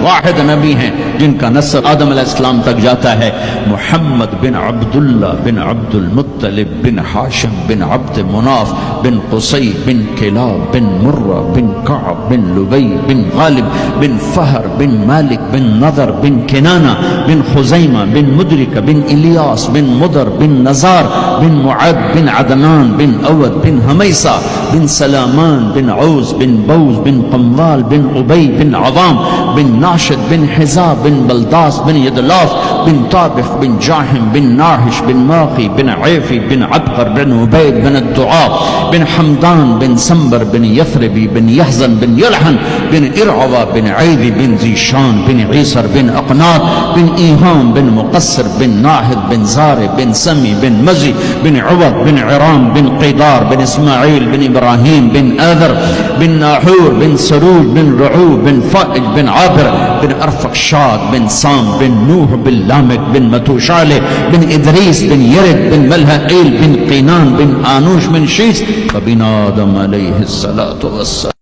वाहिद नबी हैं जिनका नस्ब आदम अलैहिस्सलाम तक जाता है। मुहम्मद बिन अब्दुल्ला बिन अब्दुल मुत्तलिब बिन हाशिम बिन अब्द मुनाफ बिन कुसै बिन किलाब बिन मुर्रा बिन कअब बिन लुबई बिन गालिब बिन फहर बिन मालिक बिन नदर बिन किनाना बिन खुजैमा बिन मुदरिक बिन इलियास बिन मुदर बिन नजार बिन मुअद बिन अदनान बिन अवद बिन हमैसा बिन सलामान बिन औस बिन बौज बिन कमवाल बिन उबई बिन अवाम बिन नाशिद बिन हिजाब बिन बलदास बिन यदलाफ बिन ताबिख बिन जाहिम बिन नाहिश बिन माखी बिन ऐफी बिन अबकर बिन उबैद बिन दुआ बिन हमदान बिन संबर बिन यथरबी बिन यहजन बिन यलहन बिन इरअवा बिन ऐदी बिन जीशान बिन ईसर बिन अकनात बिन ईहाम बिन मुकस्सर बिन नाहिद बिन ज़ारे बिन समी बिन मजी बिन उवद बिन इराम बिन क़िदार बिन इस्माईल बिन इब्राहीम बिन आदर बिन नाहूर बिन सरूज बिन रऊब बिन फ़ाइज बिन आबिर बिन अरफ़क्षाद बिन साम बिन नूह बिन लामिक बिन मतूशाले बिन इदरीस बिन यरिद बिन मलहईल बिन क़ीनान बिन आनूश बिन शीस बिन आदम अलैहिस्सलातु वस्सलाम।